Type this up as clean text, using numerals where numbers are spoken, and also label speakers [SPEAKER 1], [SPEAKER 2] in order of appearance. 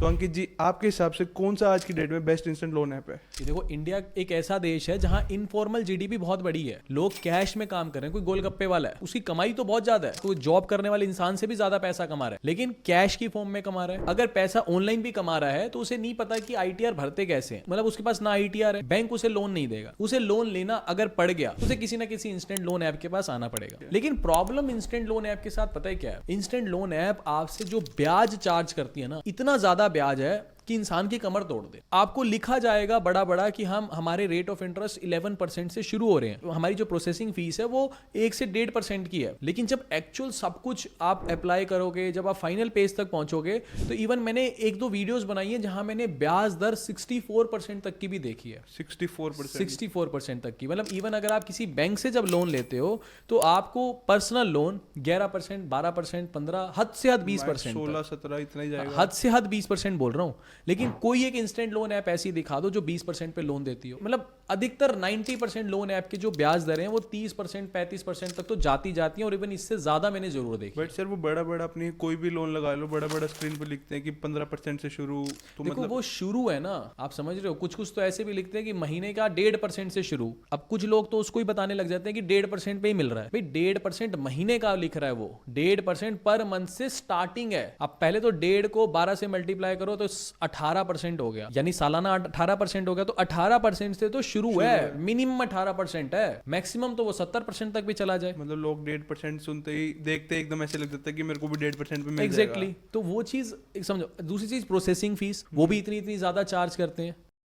[SPEAKER 1] तो अंकित जी, आपके हिसाब से कौन सा आज की डेट में बेस्ट इंस्टेंट लोन ऐप है?
[SPEAKER 2] ये देखो, इंडिया एक ऐसा देश है जहां इनफॉर्मल जीडीपी बहुत बड़ी है। लोग कैश में काम कर रहे हैं। कोई गोलगप्पे वाला है, उसकी कमाई तो बहुत ज्यादा है, कोई जॉब करने वाले इंसान से भी ज्यादा पैसा कमा रहा है, लेकिन कैश की फॉर्म में कमा रहा है। अगर पैसा ऑनलाइन भी कमा रहा है तो उसे नहीं पता कि आईटीआर भरते कैसे हैं। मतलब उसके पास ना आईटीआर है, बैंक उसे लोन नहीं देगा। उसे लोन लेना अगर पड़ गया तो उसे किसी ना किसी इंस्टेंट लोन ऐप के पास आना पड़ेगा। लेकिन प्रॉब्लम इंस्टेंट लोन ऐप के साथ पता है क्या है? इंस्टेंट लोन ऐप आपसे जो ब्याज चार्ज करती है ना, इतना ज्यादा ब्याज है कि इंसान की कमर तोड़ दे। आपको लिखा जाएगा बड़ा बड़ा कि हमारे रेट ऑफ इंटरेस्ट 11% से शुरू हो रहे हैं। हमारी जो प्रोसेसिंग फीस है वो 1 से 1.5% की है। लेकिन जब एक्चुअल सब कुछ आप अप्लाई करोगे, जब आप फाइनल पेज तक पहुंचोगे, तो इवन मैंने 1-2 वीडियोस बनाई है जहां मैंने ब्याज दर 64% तक की भी देखी है। 64% तक की। मतलब इवन अगर आप किसी बैंक से जब लोन लेते हो तो आपको पर्सनल लोन 11%, 12%, 15%, हद से हद 20%,
[SPEAKER 1] 16-17 इतना ही जाएगा।
[SPEAKER 2] हद से हद 20% बोल रहा हूं। लेकिन कोई एक इंस्टेंट लोन ऐप ऐसी दिखा दो जो 20% पे लोन देती हो। मतलब अधिकतर 90% लोन ऐप के जो ब्याज दरें हैं वो 30%, 35% तक तो जाती हैं, और इवन इससे ज्यादा मैंने जरूर देखी।
[SPEAKER 1] बट सर, वो बड़ा बड़ा अपनी कोई भी लोन लगा लो, बड़ा बड़ा स्क्रीन पे लिखते हैं कि 15% से शुरू। तो
[SPEAKER 2] देखो,
[SPEAKER 1] मतलब
[SPEAKER 2] वो शुरू है ना, आप समझ रहे हो। कुछ कुछ तो ऐसे भी लिखते हैं कि महीने का 1.5% से शुरू। अब कुछ लोग तो उसको ही बताने लग जाते हैं कि 1.5% पे ही मिल रहा है। भाई 1.5% महीने का लिख रहा है वो, 1.5% पर मंथ से स्टार्टिंग है। अब पहले तो 1.5 को 12 से मल्टीप्लाई करो तो 18% हो गया, यानी सालाना 18% हो गया। तो 18% से तो शुरू है। मिनिमम 18% है, मैक्सिमम तो वो 70% तक भी चला जाए।
[SPEAKER 1] मतलब लोग 1.5% सुनते ही देखते ही एकदम ऐसे लग जाता है कि मेरे को भी 1.5% पे मिल
[SPEAKER 2] एग्जैक्टली। तो वो चीज समझो। दूसरी चीज प्रोसेसिंग फीस, वो भी इतनी ज्यादा चार्ज करते हैं।